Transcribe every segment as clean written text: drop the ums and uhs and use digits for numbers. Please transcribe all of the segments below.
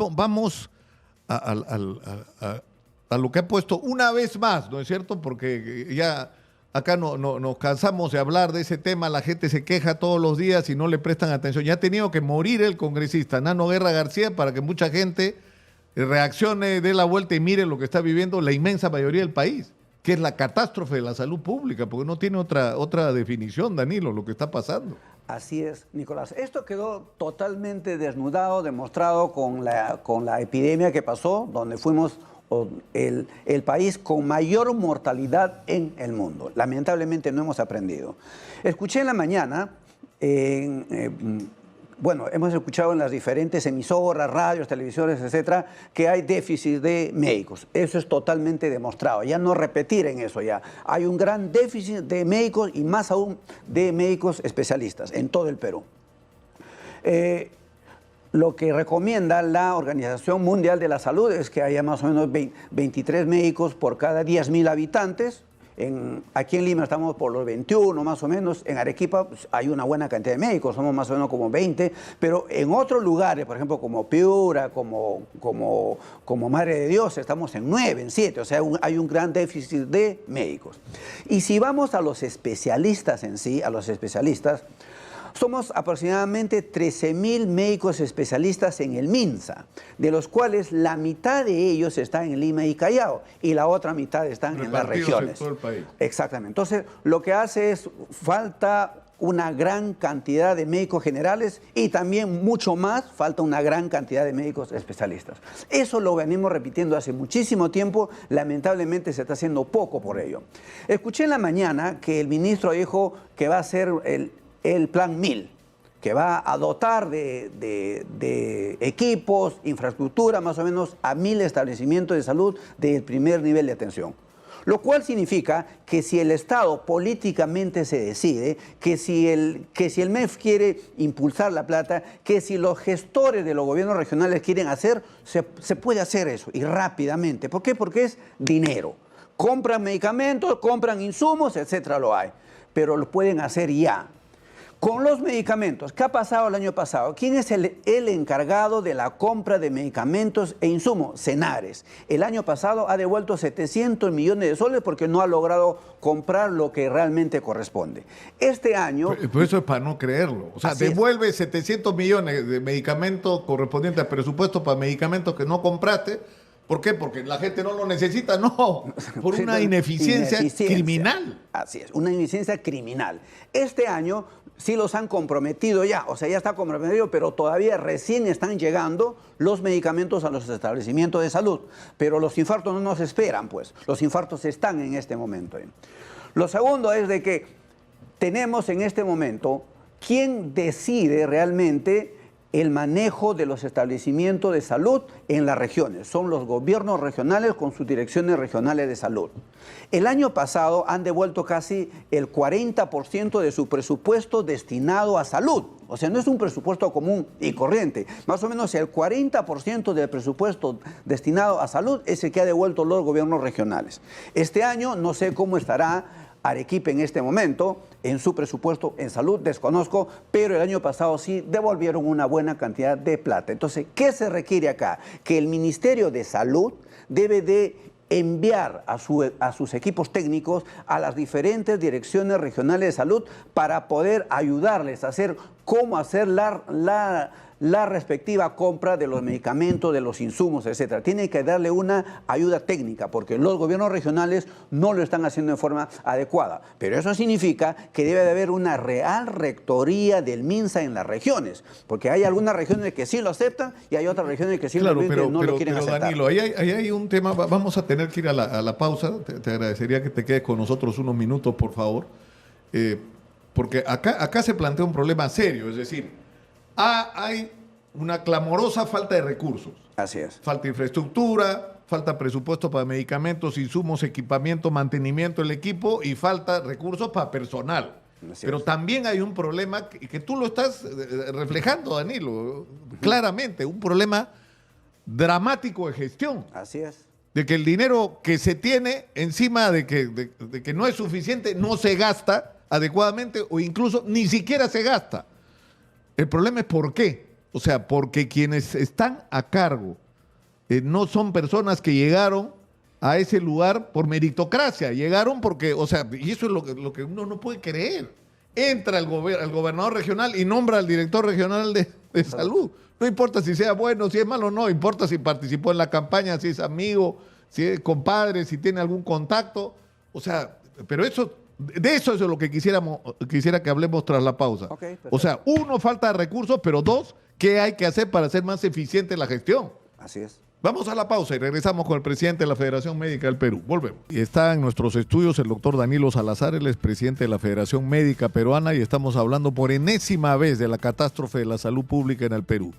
vamos a lo que ha puesto una vez más, ¿no es cierto? Porque ya acá nos cansamos de hablar de ese tema, la gente se queja todos los días y no le prestan atención. Ya ha tenido que morir el congresista Nano Guerra García para que mucha gente reaccione, dé la vuelta y mire lo que está viviendo la inmensa mayoría del país, que es la catástrofe de la salud pública, porque no tiene otra definición, Danilo, lo que está pasando. Así es, Nicolás. Esto quedó totalmente desnudado, demostrado con la epidemia que pasó, donde fuimos el país con mayor mortalidad en el mundo. Lamentablemente no hemos aprendido. Escuché en la mañana, bueno, hemos escuchado en las diferentes emisoras, radios, televisiones, etcétera, que hay déficit de médicos. Eso es totalmente demostrado. Ya no repetir en eso ya. Hay un gran déficit de médicos y más aún de médicos especialistas en todo el Perú. Lo que recomienda la Organización Mundial de la Salud es que haya más o menos 23 médicos por cada 10.000 habitantes. Aquí en Lima estamos por los 21 más o menos. En Arequipa pues, hay una buena cantidad de médicos, somos más o menos como 20. Pero en otros lugares, por ejemplo como Piura, como Madre de Dios, estamos en 9, en 7. O sea, hay un gran déficit de médicos. Y si vamos a los especialistas en sí, a los especialistas, somos aproximadamente 13.000 médicos especialistas en el MINSA, de los cuales la mitad de ellos están en Lima y Callao y la otra mitad están en las regiones. En todo el país. Exactamente. Entonces, lo que hace es, falta una gran cantidad de médicos generales y también mucho más, falta una gran cantidad de médicos especialistas. Eso lo venimos repitiendo hace muchísimo tiempo, lamentablemente se está haciendo poco por ello. Escuché en la mañana que el ministro dijo que va a hacer el Plan 1000, que va a dotar de equipos, infraestructura, más o menos a 1.000 establecimientos de salud del primer nivel de atención. Lo cual significa que si el Estado políticamente se decide, que si el MEF quiere impulsar la plata, que si los gestores de los gobiernos regionales quieren hacer, se puede hacer eso y rápidamente. ¿Por qué? Porque es dinero. Compran medicamentos, compran insumos, etcétera, lo hay. Pero lo pueden hacer ya. Con los medicamentos, ¿qué ha pasado el año pasado? ¿Quién es el encargado de la compra de medicamentos e insumos? Senares. El año pasado ha devuelto 700 millones de soles porque no ha logrado comprar lo que realmente corresponde. Este año... Pero eso es para no creerlo. O sea, devuelve 700 millones de medicamentos correspondientes al presupuesto para medicamentos que no compraste. ¿Por qué? Porque la gente no lo necesita, no, por una ineficiencia criminal. Así es, una ineficiencia criminal. Este año sí los han comprometido ya, o sea, ya está comprometido, pero todavía recién están llegando los medicamentos a los establecimientos de salud. Pero los infartos no nos esperan, pues. Los infartos están en este momento. Lo segundo es de que tenemos en este momento quién decide realmente el manejo de los establecimientos de salud en las regiones. Son los gobiernos regionales con sus direcciones regionales de salud. El año pasado han devuelto casi el 40% de su presupuesto destinado a salud. O sea, no es un presupuesto común y corriente. Más o menos el 40% del presupuesto destinado a salud es el que ha devuelto los gobiernos regionales. Este año no sé cómo estará Arequipa en este momento, en su presupuesto en salud, desconozco, pero el año pasado sí devolvieron una buena cantidad de plata. Entonces, ¿qué se requiere acá? Que el Ministerio de Salud debe de enviar a sus equipos técnicos a las diferentes direcciones regionales de salud para poder ayudarles a hacer cómo hacer la respectiva compra de los medicamentos, de los insumos, etcétera. Tiene que darle una ayuda técnica porque los gobiernos regionales no lo están haciendo de forma adecuada. Pero eso significa que debe de haber una real rectoría del MINSA en las regiones, porque hay algunas regiones que sí lo aceptan y hay otras regiones que simplemente no lo quieren aceptar. Danilo, ahí hay un tema, vamos a tener que ir a la pausa, te agradecería que te quedes con nosotros unos minutos, por favor, porque acá se plantea un problema serio, es decir, hay una clamorosa falta de recursos. Así es. Falta infraestructura, falta presupuesto para medicamentos, insumos, equipamiento, mantenimiento del equipo y falta recursos para personal. Pero también hay un problema que tú lo estás reflejando, Danilo, claramente, un problema dramático de gestión. Así es. De que el dinero que se tiene encima de que no es suficiente, no se gasta adecuadamente o incluso ni siquiera se gasta. El problema es por qué. O sea, porque quienes están a cargo no son personas que llegaron a ese lugar por meritocracia, llegaron porque, o sea, y eso es lo que uno no puede creer. Entra el gobernador regional y nombra al director regional de salud. No importa si sea bueno, si es malo, no importa si participó en la campaña, si es amigo, si es compadre, si tiene algún contacto. O sea, pero eso, de eso es lo que quisiera que hablemos tras la pausa. Okay, o sea, uno, falta de recursos, pero dos, ¿qué hay que hacer para hacer más eficiente la gestión? Así es. Vamos a la pausa y regresamos con el presidente de la Federación Médica del Perú. Volvemos. Y está en nuestros estudios el doctor Danilo Salazar, él es presidente de la Federación Médica Peruana y estamos hablando por enésima vez de la catástrofe de la salud pública en el Perú.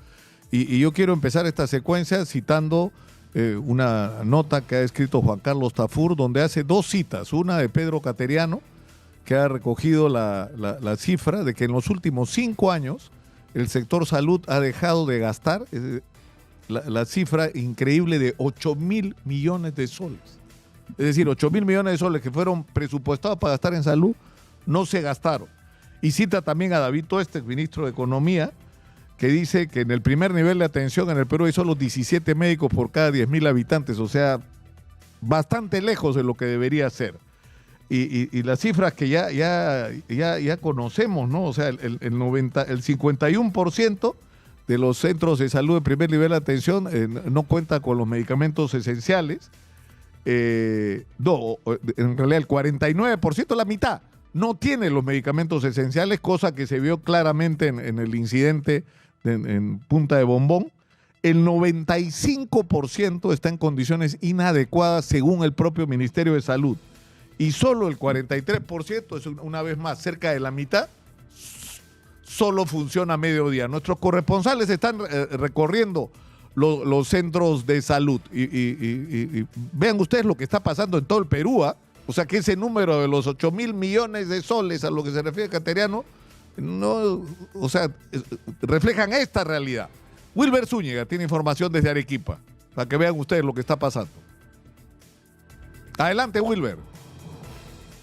Y yo quiero empezar esta secuencia citando una nota que ha escrito Juan Carlos Tafur, donde hace dos citas, una de Pedro Cateriano, que ha recogido la cifra de que en los últimos 5 años el sector salud ha dejado de gastar la cifra increíble de 8.000 millones de soles. Es decir, 8.000 millones de soles que fueron presupuestados para gastar en salud, no se gastaron. Y cita también a David Toestes, ministro de Economía, que dice que en el primer nivel de atención en el Perú hay solo 17 médicos por cada 10.000 habitantes, o sea, bastante lejos de lo que debería ser. Y las cifras que ya conocemos, ¿no? O sea, el 51% de los centros de salud de primer nivel de atención no cuenta con los medicamentos esenciales. No, en realidad el 49%, la mitad, no tiene los medicamentos esenciales, cosa que se vio claramente en el incidente en Punta de Bombón. El 95% está en condiciones inadecuadas según el propio Ministerio de Salud. Y solo el 43%, es una vez más cerca de la mitad, solo funciona a mediodía. Nuestros corresponsales están recorriendo los centros de salud y vean ustedes lo que está pasando en todo el Perú. O sea que ese número de los 8.000 millones de soles a lo que se refiere Cateriano, no, o sea, reflejan esta realidad. Wilber Zúñiga tiene información desde Arequipa, para que vean ustedes lo que está pasando. Adelante, Wilber.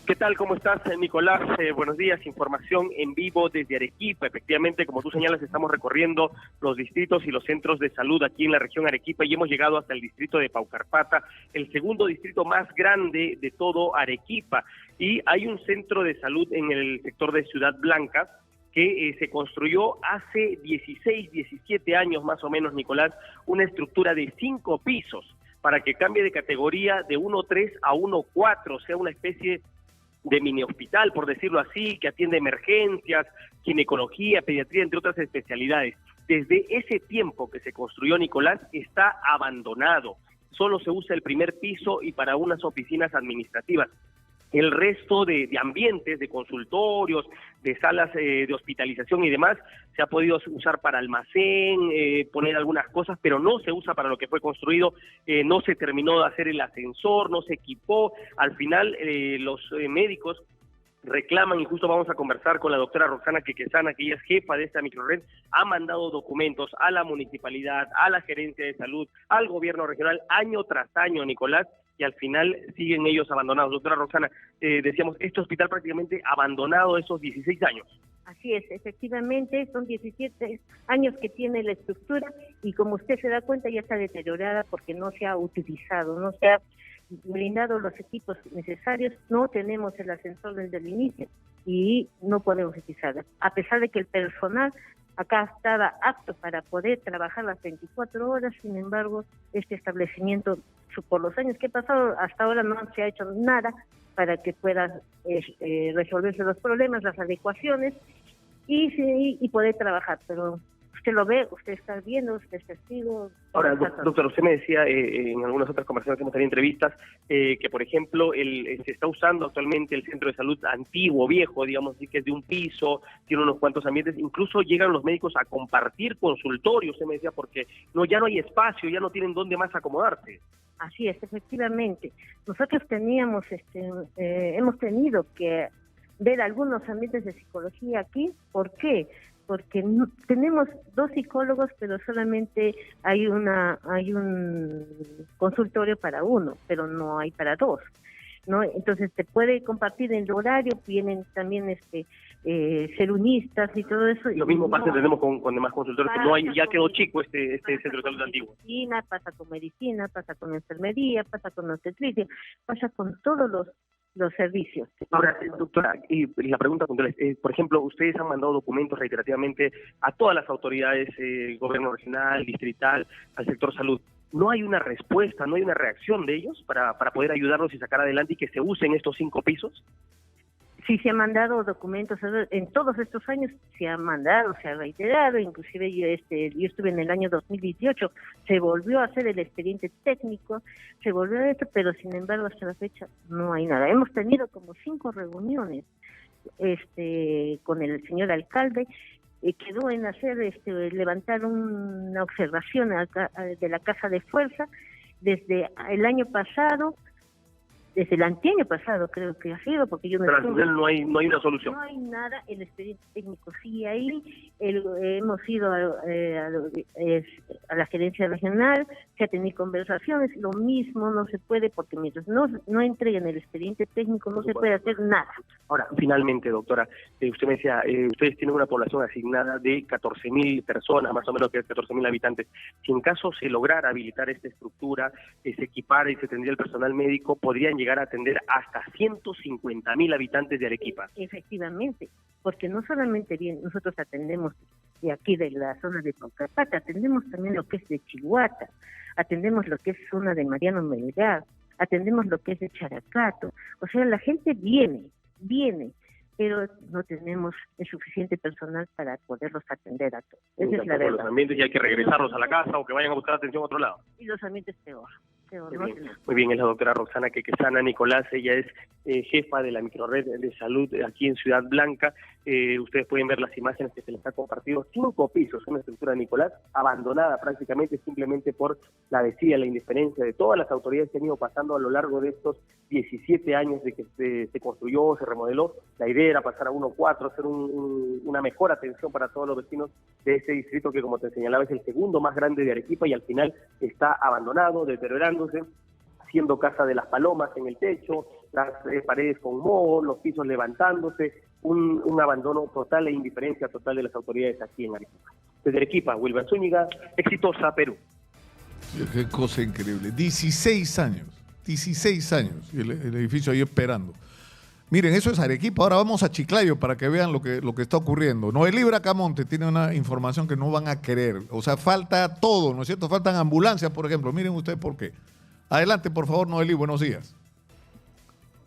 ¿Qué tal? ¿Cómo estás, Nicolás? Buenos días. Información en vivo desde Arequipa. Efectivamente, como tú señalas, estamos recorriendo los distritos y los centros de salud aquí en la región Arequipa y hemos llegado hasta el distrito de Paucarpata, el segundo distrito más grande de todo Arequipa. Y hay un centro de salud en el sector de Ciudad Blanca que se construyó hace 16, 17 años más o menos, Nicolás, una estructura de 5 pisos para que cambie de categoría de 1.3 a 1.4, o sea, una especie de mini hospital, por decirlo así, que atiende emergencias, ginecología, pediatría, entre otras especialidades. Desde ese tiempo que se construyó, Nicolás, está abandonado. Solo se usa el primer piso y para unas oficinas administrativas. El resto de ambientes, de consultorios, de salas de hospitalización y demás, se ha podido usar para almacén, poner algunas cosas, pero no se usa para lo que fue construido. No se terminó de hacer el ascensor, no se equipó. Al final, los médicos reclaman, y justo vamos a conversar con la doctora Roxana Quequesana, que ella es jefa de esta microred, ha mandado documentos a la municipalidad, a la gerencia de salud, al gobierno regional, año tras año, Nicolás, y al final siguen ellos abandonados. Doctora Roxana, decíamos, este hospital prácticamente abandonado esos 16 años. Así es, efectivamente, son 17 años que tiene la estructura y como usted se da cuenta ya está deteriorada porque no se ha utilizado, no se ha brindado los equipos necesarios, no tenemos el ascensor desde el inicio y no podemos utilizarlo. A pesar de que el personal acá estaba apto para poder trabajar las 24 horas, sin embargo, este establecimiento, por los años que he pasado, hasta ahora no se ha hecho nada para que puedan resolverse los problemas, las adecuaciones y poder trabajar, pero usted lo ve, usted está viendo, usted es testigo. Ahora, doctor, usted me decía en algunas otras conversaciones que hemos tenido entrevistas que, por ejemplo, se está usando actualmente el centro de salud antiguo, viejo, digamos así, que es de un piso, tiene unos cuantos ambientes, incluso llegan los médicos a compartir consultorios, usted me decía, porque ya no hay espacio, ya no tienen dónde más acomodarse. Así es, efectivamente. Nosotros teníamos, hemos tenido que ver algunos ambientes de psicología aquí. ¿Por qué? Porque tenemos 2 psicólogos, pero solamente hay un consultorio para 1, pero no hay para 2, ¿no? Entonces te puede compartir el horario, vienen también ser unistas y todo eso. Lo mismo pasa, entendemos, con demás consultores, que no hay, ya quedó chico este centro de salud antiguo. Pasa con medicina, pasa con enfermería, pasa con obstetricia, pasa con todos los servicios. Ahora, doctora, y la pregunta puntual es, por ejemplo, ustedes han mandado documentos reiterativamente a todas las autoridades, gobierno regional, distrital, al sector salud. ¿No hay una respuesta, no hay una reacción de ellos para poder ayudarlos y sacar adelante y que se usen estos 5 pisos? Sí, se han mandado documentos, en todos estos años se han mandado, se ha reiterado, inclusive yo estuve en el año 2018, se volvió a hacer el expediente técnico, se volvió a esto, pero sin embargo hasta la fecha no hay nada. Hemos tenido como 5 reuniones con el señor alcalde, quedó en hacer levantar una observación de la Casa de Fuerza desde el año pasado, desde el anteaño pasado creo que ha sido, porque yo pero al final no hay una solución. No hay nada, el expediente técnico sigue ahí, hemos ido a la gerencia regional, se ha tenido conversaciones, lo mismo no se puede, porque mientras no entreguen el expediente técnico no se puede hacer nada. Ahora, finalmente, doctora, usted me decía, ustedes tienen una población asignada de 14.000 personas, más o menos que 14.000 habitantes. Si en caso se lograra habilitar esta estructura, se equipara y se tendría el personal médico, podrían llegar a atender hasta 150.000 habitantes de Arequipa. Efectivamente, porque no solamente nosotros atendemos de aquí de la zona de Concapata, atendemos también lo que es de Chihuahua, atendemos lo que es zona de Mariano Melgar, atendemos lo que es de Characato. O sea, la gente viene, pero no tenemos el suficiente personal para poderlos atender a todos. Esa es la verdad. Los ambientes ya hay que regresarlos a la casa o que vayan a buscar atención a otro lado. Y los ambientes peor. Muy bien, es la doctora Roxana Quequesana Nicolás, ella es jefa de la microred de salud aquí en Ciudad Blanca. Ustedes pueden ver las imágenes que se les ha compartido, 5 pisos, una estructura de Nicolás, abandonada prácticamente simplemente por la desidia, la indiferencia de todas las autoridades que han ido pasando a lo largo de estos 17 años de que se construyó, se remodeló. La idea era pasar a 1-4, hacer una mejor atención para todos los vecinos de este distrito que, como te señalaba, es el segundo más grande de Arequipa y al final está abandonado, deteriorándose, siendo casa de las palomas en el techo, las paredes con moho, los pisos levantándose, un abandono total e indiferencia total de las autoridades aquí en Arequipa. Desde Arequipa, Wilber Zúñiga, Exitosa, Perú. Qué cosa increíble. 16 años, y el edificio ahí esperando. Miren, eso es Arequipa. Ahora vamos a Chiclayo para que vean lo que está ocurriendo. Noelí Bracamonte tiene una información que no van a querer. O sea, falta todo, ¿no es cierto? Faltan ambulancias, por ejemplo. Miren ustedes por qué. Adelante, por favor, Noelí. Buenos días.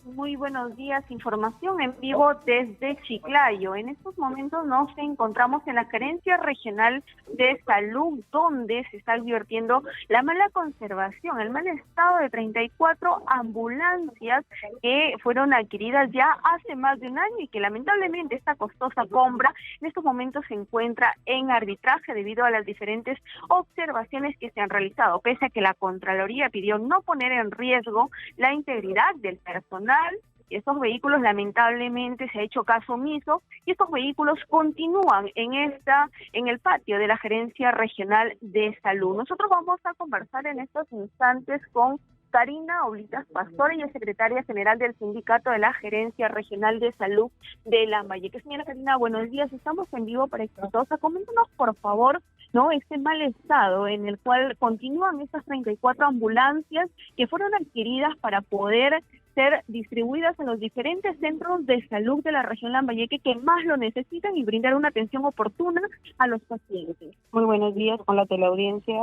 Muy buenos días, información en vivo desde Chiclayo. En estos momentos nos encontramos en la Gerencia Regional de Salud, donde se está advirtiendo la mala conservación, el mal estado de 34 ambulancias que fueron adquiridas ya hace más de un año y que lamentablemente esta costosa compra en estos momentos se encuentra en arbitraje debido a las diferentes observaciones que se han realizado, pese a que la Contraloría pidió no poner en riesgo la integridad del personal. Estos vehículos lamentablemente se ha hecho caso omiso y estos vehículos continúan en el patio de la Gerencia Regional de Salud. Nosotros vamos a conversar en estos instantes con Karina Oblitas Pastor, ella es secretaria general del sindicato de la Gerencia Regional de Salud de Lambayeque. Señora Karina, buenos días, estamos en vivo para Exitosa. Coméntanos, por favor, este mal estado en el cual continúan estas 34 ambulancias que fueron adquiridas para poder ser distribuidas en los diferentes centros de salud de la región Lambayeque que más lo necesitan y brindar una atención oportuna a los pacientes. Muy buenos días con la teleaudiencia,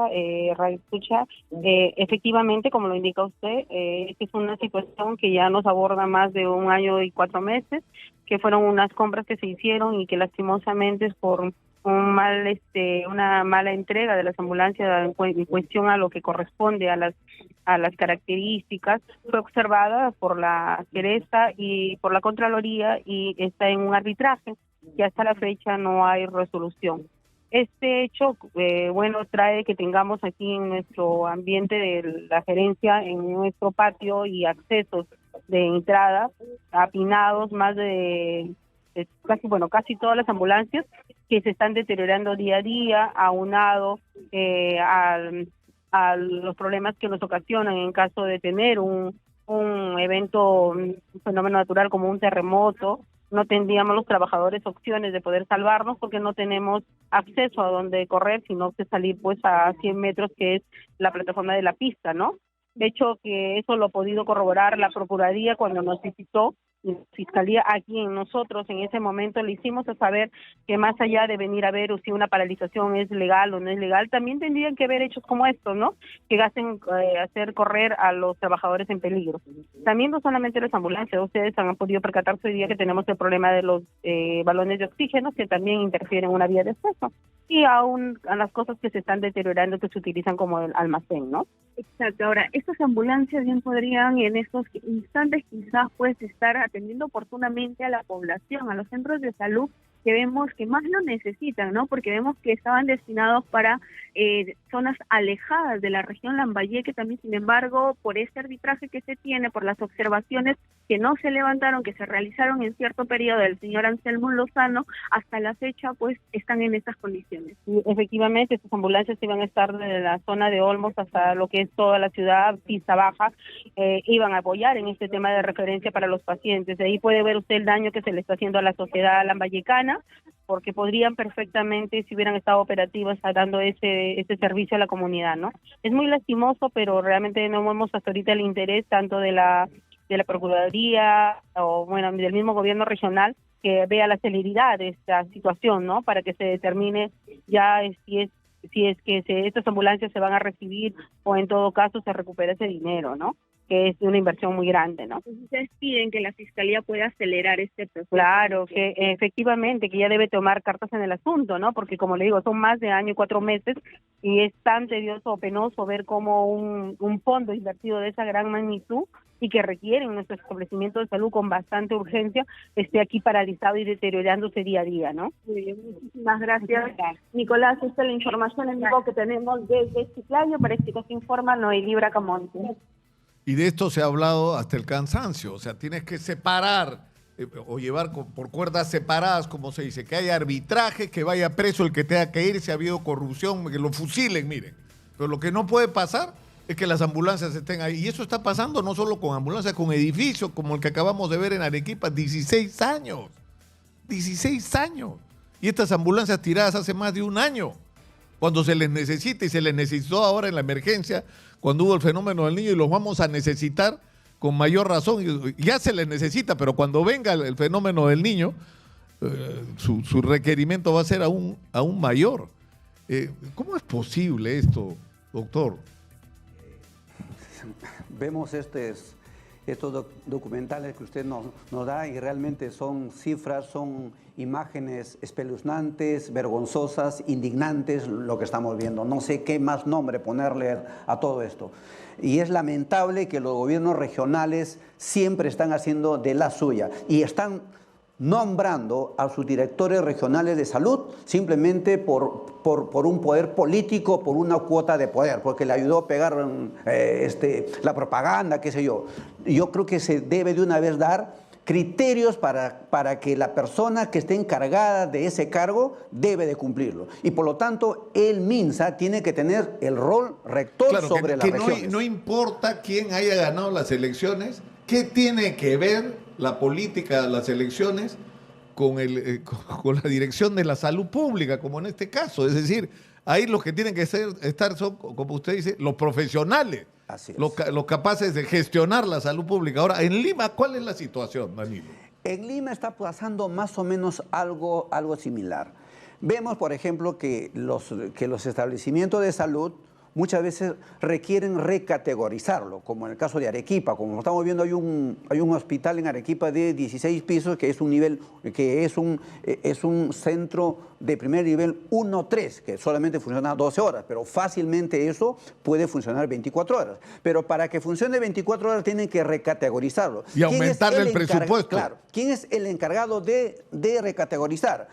Radio Escucha. Efectivamente, como lo indica usted, esta es una situación que ya nos aborda más de 1 año y 4 meses, que fueron unas compras que se hicieron y que lastimosamente es por una mala entrega de las ambulancias en cuestión a lo que corresponde a las características, fue observada por la Geresta y por la Contraloría y está en un arbitraje que hasta la fecha no hay resolución. Este hecho, trae que tengamos aquí en nuestro ambiente de la gerencia, en nuestro patio y accesos de entrada, apinados más de casi todas las ambulancias que se están deteriorando día a día, aunado a los problemas que nos ocasionan en caso de tener un evento, un fenómeno natural como un terremoto no tendríamos los trabajadores opciones de poder salvarnos porque no tenemos acceso a donde correr, sino que salir pues a 100 metros, que es la plataforma de la pista, ¿no? De hecho, que eso lo ha podido corroborar la Procuraduría cuando nos visitó la Fiscalía aquí en nosotros. En ese momento le hicimos a saber que más allá de venir a ver si una paralización es legal o no es legal, también tendrían que ver hechos como estos, ¿no? Que hacen hacer correr a los trabajadores en peligro. También no solamente las ambulancias, ustedes han podido percatarse hoy día que tenemos el problema de los balones de oxígeno, que también interfieren en una vía de acceso, y aún a las cosas que se están deteriorando, que se utilizan como el almacén, ¿no? Exacto. Ahora, estas ambulancias bien podrían en estos instantes quizás pues estar atendiendo oportunamente a la población, a los centros de salud que vemos que más lo necesitan, ¿no? Porque vemos que estaban destinados para zonas alejadas de la región Lambayeque también. Sin embargo, por este arbitraje que se tiene, por las observaciones que no se levantaron, que se realizaron en cierto periodo del señor Anselmo Lozano, hasta la fecha pues están en estas condiciones. Y efectivamente, estas ambulancias iban a estar de la zona de Olmos hasta lo que es toda la ciudad, pista baja, iban a apoyar en este tema de referencia para los pacientes. De ahí puede ver usted el daño que se le está haciendo a la sociedad lambayecana, porque podrían perfectamente, si hubieran estado operativos, estar dando ese servicio a la comunidad, ¿no? Es muy lastimoso, pero realmente no vemos hasta ahorita el interés tanto de la Procuraduría o, bueno, del mismo gobierno regional, que vea la celeridad de esta situación, ¿no? Para que se determine ya si es que estas ambulancias se van a recibir o en todo caso se recupera ese dinero, ¿no? Que es una inversión muy grande, ¿no? Ustedes piden que la Fiscalía pueda acelerar este proceso. Claro, que efectivamente, que ya debe tomar cartas en el asunto, ¿no? Porque como le digo, son más de año y 4 meses y es tan tedioso o penoso ver cómo un fondo invertido de esa gran magnitud y que requieren nuestro establecimiento de salud con bastante urgencia, esté aquí paralizado y deteriorándose día a día, ¿no? Muy bien, muchísimas gracias. Nicolás, esta es la información en vivo que tenemos desde Chiclayo. Para Chicos Informa, Noé Libra Camonte. Y de esto se ha hablado hasta el cansancio. O sea, tienes que separar o llevar por cuerdas separadas, como se dice, que haya arbitraje, que vaya preso el que tenga que ir, si ha habido corrupción, que lo fusilen, miren. Pero lo que no puede pasar es que las ambulancias estén ahí. Y eso está pasando no solo con ambulancias, con edificios, como el que acabamos de ver en Arequipa, 16 años. 16 años. Y estas ambulancias tiradas hace más de un año, cuando se les necesita, y se les necesitó ahora en la emergencia, cuando hubo el fenómeno del niño, y los vamos a necesitar con mayor razón. Ya se les necesita, pero cuando venga el fenómeno del niño, su requerimiento va a ser aún mayor. ¿Cómo es posible esto, doctor? Vemos estos documentales que usted nos da y realmente son cifras, son imágenes espeluznantes, vergonzosas, indignantes, lo que estamos viendo. No sé qué más nombre ponerle a todo esto. Y es lamentable que los gobiernos regionales siempre están haciendo de la suya y están nombrando a sus directores regionales de salud simplemente por un poder político, por una cuota de poder, porque le ayudó a pegar la propaganda, qué sé yo. Yo creo que se debe de una vez dar criterios para que la persona que esté encargada de ese cargo debe de cumplirlo. Y por lo tanto, el MINSA tiene que tener el rol rector sobre las regiones. No importa quién haya ganado las elecciones, ¿qué tiene que ver la política de las elecciones con la dirección de la salud pública, como en este caso? Es decir, ahí los que tienen que estar son, como usted dice, los profesionales, Así es. Los capaces de gestionar la salud pública. Ahora, en Lima, ¿cuál es la situación, Danilo? En Lima está pasando más o menos algo similar. Vemos, por ejemplo, que los establecimientos de salud muchas veces requieren recategorizarlo, como en el caso de Arequipa. Como estamos viendo, hay un hospital en Arequipa de 16 pisos que es un centro de primer nivel 1-3, que solamente funciona 12 horas, pero fácilmente eso puede funcionar 24 horas. Pero para que funcione 24 horas tienen que recategorizarlo. Y aumentarle el presupuesto. Claro. ¿Quién es el encargado de recategorizar?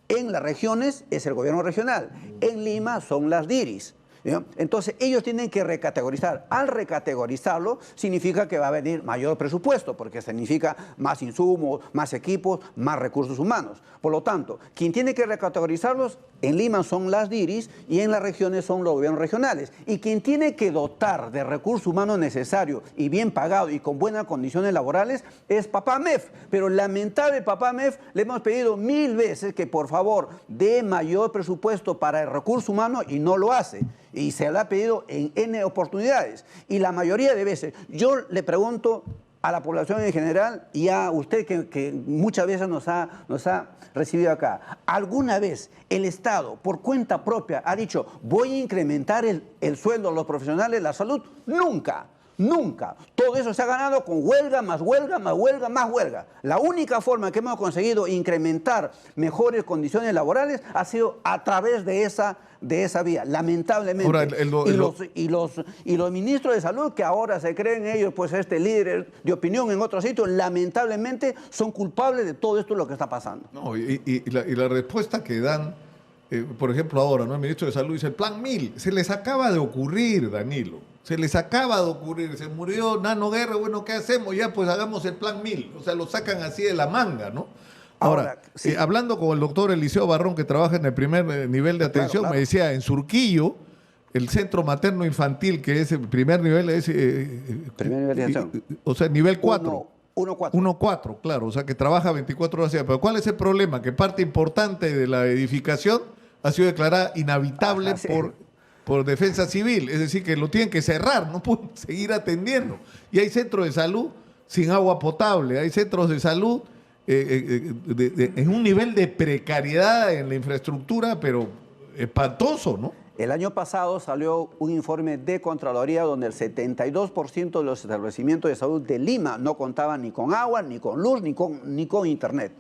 En las regiones es el gobierno regional. En Lima son las DIRIs. ¿ya? Entonces, ellos tienen que recategorizar. Al recategorizarlo, significa que va a venir mayor presupuesto, porque significa más insumos, más equipos, más recursos humanos. Por lo tanto, quien tiene que recategorizarlos en Lima son las DIRIs y en las regiones son los gobiernos regionales. Y quien tiene que dotar de recursos humanos necesarios y bien pagado y con buenas condiciones laborales es Papá MEF. Pero lamentable Papá MEF, le hemos pedido 1000 veces que por favor dé mayor presupuesto para el recurso humano y no lo hace. Y se le ha pedido en N oportunidades. Y la mayoría de veces, yo le pregunto a la población en general y a usted que muchas veces nos ha recibido acá, ¿alguna vez el Estado por cuenta propia ha dicho voy a incrementar el sueldo de los profesionales de la salud? Nunca. Nunca. Todo eso se ha ganado con huelga, más huelga, más huelga, más huelga. La única forma que hemos conseguido incrementar mejores condiciones laborales ha sido a través de esa vía, lamentablemente. Ahora, los ministros de salud, que ahora se creen ellos, pues líder de opinión en otros sitios, lamentablemente son culpables de todo esto lo que está pasando. No, y la respuesta que dan, por ejemplo ahora, ¿no? El ministro de Salud dice el plan 1000, se les acaba de ocurrir, Danilo. Se les acaba de ocurrir, se murió Nano Guerra, bueno, ¿qué hacemos? Ya, pues hagamos el plan 1000. O sea, lo sacan así de la manga, ¿no? Ahora, sí. Hablando con el doctor Eliseo Barrón, que trabaja en el primer nivel de atención, claro. Me decía, en Surquillo, el centro materno infantil, que es el primer nivel, es... primer nivel de atención. O sea, nivel 4. 1-4. 1-4, claro, o sea, que trabaja 24 horas al día. Pero ¿cuál es el problema? Que parte importante de la edificación ha sido declarada inhabitable por defensa civil, es decir, que lo tienen que cerrar, no pueden seguir atendiendo. Y hay centros de salud sin agua potable, hay centros de salud en un nivel de precariedad en la infraestructura, pero espantoso, ¿no? El año pasado salió un informe de Contraloría donde el 72% de los establecimientos de salud de Lima no contaban ni con agua, ni con luz, ni con internet.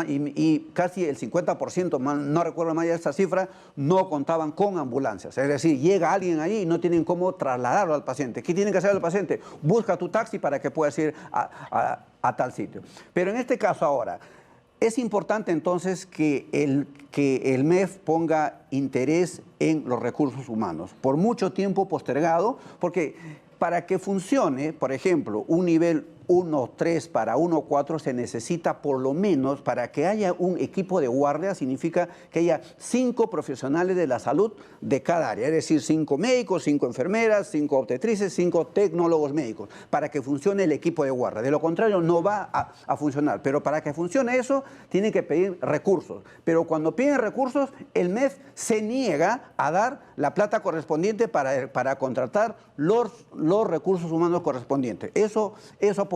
Y casi el 50%, no recuerdo más esta cifra, no contaban con ambulancias. Es decir, llega alguien ahí y no tienen cómo trasladarlo al paciente. ¿Qué tiene que hacer el paciente? Busca tu taxi para que puedas ir a tal sitio. Pero en este caso ahora, es importante entonces que el MEF ponga interés en los recursos humanos. Por mucho tiempo postergado, porque para que funcione, por ejemplo, un nivel 1-3 para 1-4 se necesita por lo menos, para que haya un equipo de guardia, significa que haya 5 profesionales de la salud de cada área, es decir, 5 médicos, 5 enfermeras, 5 obstetrices, 5 tecnólogos médicos, para que funcione el equipo de guardia. De lo contrario, no va a funcionar. Pero para que funcione eso, tienen que pedir recursos. Pero cuando piden recursos, el MEF se niega a dar la plata correspondiente para contratar los recursos humanos correspondientes. Eso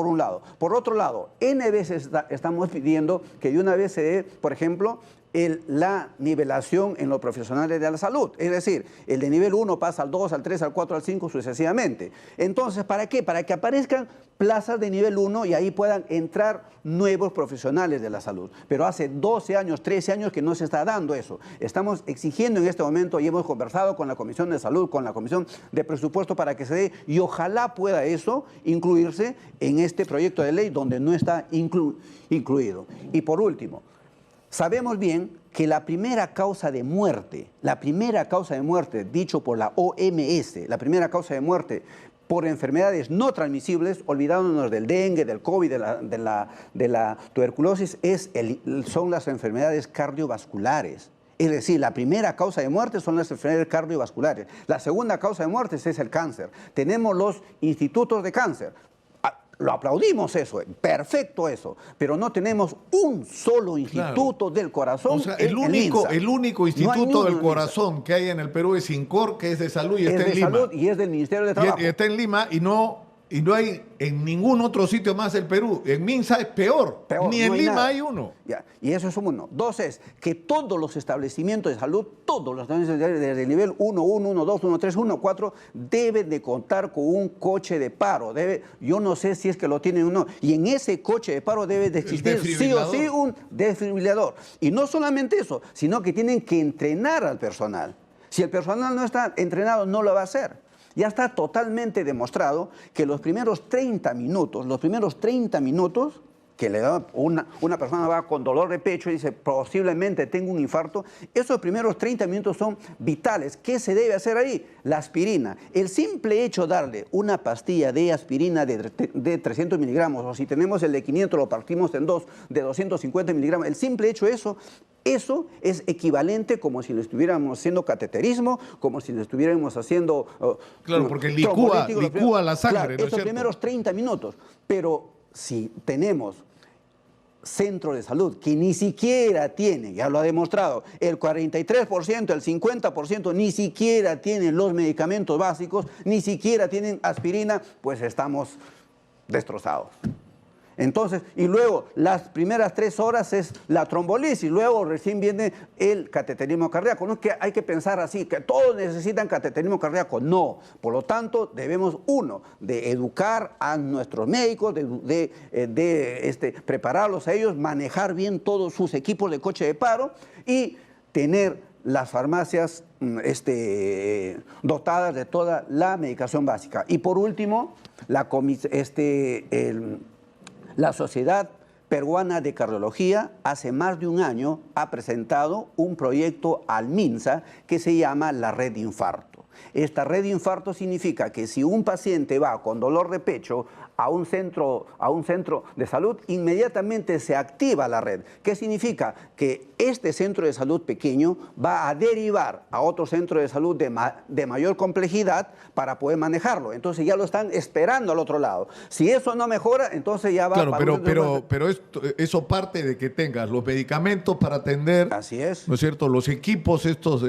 por un lado. Por otro lado, N veces estamos pidiendo que de una vez se dé, por ejemplo, la nivelación en los profesionales de la salud. Es decir, el de nivel 1 pasa al 2, al 3, al 4, al 5 sucesivamente. Entonces, ¿para qué? Para que aparezcan plazas de nivel 1 y ahí puedan entrar nuevos profesionales de la salud. Pero hace 12 años, 13 años que no se está dando eso. Estamos exigiendo en este momento y hemos conversado con la Comisión de Salud, con la Comisión de Presupuesto para que se dé y ojalá pueda eso incluirse en este proyecto de ley donde no está incluido. Y por último, sabemos bien que la primera causa de muerte, dicho por la OMS, la primera causa de muerte por enfermedades no transmisibles, olvidándonos del dengue, del COVID, de la tuberculosis, son las enfermedades cardiovasculares. Es decir, la primera causa de muerte son las enfermedades cardiovasculares. La segunda causa de muerte es el cáncer. Tenemos los institutos de cáncer. Lo aplaudimos eso, perfecto eso, pero no tenemos un solo instituto del corazón. O sea, el único instituto del corazón que hay en el Perú es INCOR, que es de salud y está en Lima. Salud y es del Ministerio de Trabajo. Y está en Lima y no hay en ningún otro sitio más del Perú. En Minsa es peor. Ni en Lima hay uno. Ya, y eso es uno. 2 es que todos los establecimientos de salud, todos los establecimientos desde el nivel 1, 1, 2, 1, 3, 1, 4, deben de contar con un coche de paro. Yo no sé si es que lo tienen o no. Y en ese coche de paro debe de existir sí o sí un desfibrilador. Y no solamente eso, sino que tienen que entrenar al personal. Si el personal no está entrenado, no lo va a hacer. Ya está totalmente demostrado que los primeros 30 minutos que le da una persona va con dolor de pecho y dice posiblemente tengo un infarto, esos primeros 30 minutos son vitales. ¿Qué se debe hacer ahí? La aspirina. El simple hecho de darle una pastilla de aspirina de 300 miligramos, o si tenemos el de 500 lo partimos en dos, de 250 miligramos, el simple hecho de eso es equivalente como si le estuviéramos haciendo cateterismo, como si le estuviéramos haciendo... Claro, porque licúa la sangre, claro, ¿no es esos cierto? primeros 30 minutos. Pero si tenemos centro de salud que ni siquiera tiene, ya lo ha demostrado, el 43%, el 50% ni siquiera tienen los medicamentos básicos, ni siquiera tienen aspirina, pues estamos destrozados. Entonces, y luego las primeras 3 horas es la trombolisis, luego recién viene el cateterismo cardíaco. No es que hay que pensar así, que todos necesitan cateterismo cardíaco, no. Por lo tanto, debemos, de educar a nuestros médicos, prepararlos a ellos, manejar bien todos sus equipos de coche de paro y tener las farmacias dotadas de toda la medicación básica. Y por último, la Sociedad Peruana de Cardiología hace más de un año ha presentado un proyecto al MINSA que se llama la red de infarto. Esta red de infarto significa que si un paciente va con dolor de pecho a un centro de salud, inmediatamente se activa la red. ¿Qué significa? Que este centro de salud pequeño va a derivar a otro centro de salud de mayor complejidad para poder manejarlo. Entonces ya lo están esperando al otro lado. Si eso no mejora, entonces ya va... Claro, pero eso parte de que tengas los medicamentos para atender... Así es. ¿No es cierto? Los equipos estos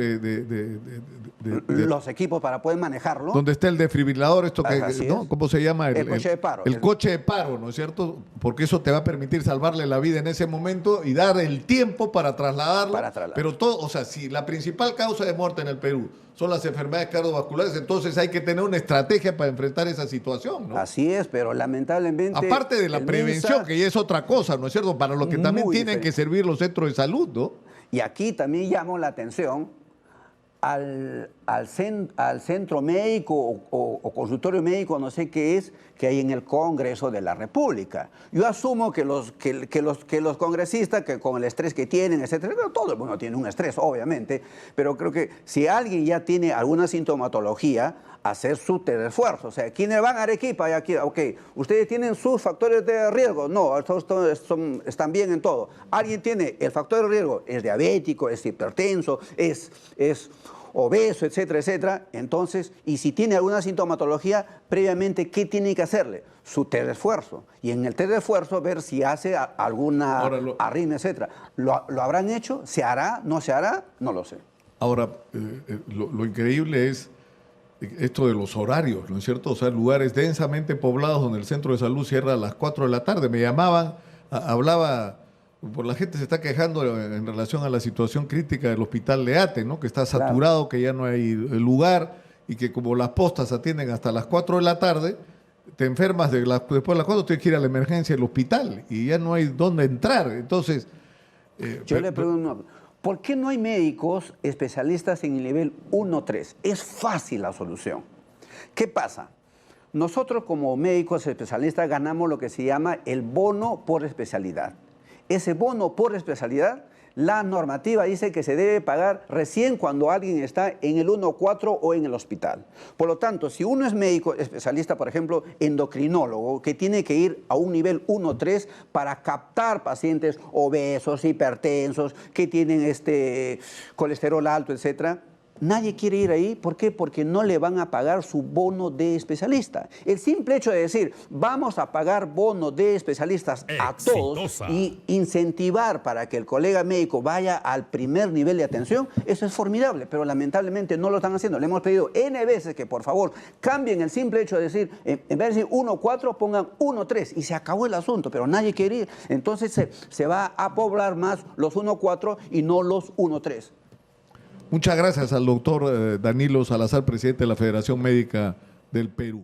los equipos para poder manejarlo. Donde está el desfibrilador, esto que, ¿no? ¿Cómo se llama? El coche de paro. El coche de paro, ¿no es cierto? Porque eso te va a permitir salvarle la vida en ese momento y dar el tiempo para trasladarlo. Pero todo, o sea, si la principal causa de muerte en el Perú son las enfermedades cardiovasculares, entonces hay que tener una estrategia para enfrentar esa situación, ¿no? Así es, pero lamentablemente... Aparte de la prevención, que ya es otra cosa, ¿no es cierto? Para lo que también tienen que servir los centros de salud, ¿no? Y aquí también llamo la atención al centro médico o consultorio médico, no sé qué es, que hay en el Congreso de la República. Yo asumo que los congresistas, que con el estrés que tienen, etcétera, todo el mundo tiene un estrés, obviamente, pero creo que si alguien ya tiene alguna sintomatología, hacer su esfuerzo. O sea, quienes van a Arequipa, ustedes tienen sus factores de riesgo. No, están bien en todo. Alguien tiene el factor de riesgo, es diabético, es hipertenso, es obeso, etcétera, etcétera. Entonces, y si tiene alguna sintomatología, previamente, ¿qué tiene que hacerle? Su test de esfuerzo. Y en el test de esfuerzo ver si hace alguna arritmia, etcétera. ¿Lo habrán hecho? ¿Se hará? ¿No se hará? No lo sé. Ahora, lo increíble es esto de los horarios, ¿no es cierto? O sea, lugares densamente poblados donde el centro de salud cierra a las 4 de la tarde. Me llamaban, hablaba... Por la gente se está quejando en relación a la situación crítica del hospital Leate, ¿no? Que está saturado, que ya no hay lugar y que como las postas atienden hasta las 4 de la tarde, te enfermas después de las 4, tienes que ir a la emergencia del hospital y ya no hay dónde entrar. Entonces... Yo le pregunto, ¿por qué no hay médicos especialistas en el nivel 1-3? Es fácil la solución. ¿Qué pasa? Nosotros como médicos especialistas ganamos lo que se llama el bono por especialidad. Ese bono por especialidad, la normativa dice que se debe pagar recién cuando alguien está en el 1-4 o en el hospital. Por lo tanto, si uno es médico especialista, por ejemplo, endocrinólogo, que tiene que ir a un nivel 1-3 para captar pacientes obesos, hipertensos, que tienen colesterol alto, etcétera, nadie quiere ir ahí. ¿Por qué? Porque no le van a pagar su bono de especialista. El simple hecho de decir, vamos a pagar bono de especialistas a todos y incentivar para que el colega médico vaya al primer nivel de atención, eso es formidable, pero lamentablemente no lo están haciendo. Le hemos pedido N veces que por favor cambien el simple hecho de decir, en vez de decir 1-4, pongan 1-3 y se acabó el asunto, pero nadie quiere ir. Entonces se va a poblar más los 1-4 y no los 1-3. Muchas gracias al doctor Danilo Salazar, presidente de la Federación Médica del Perú.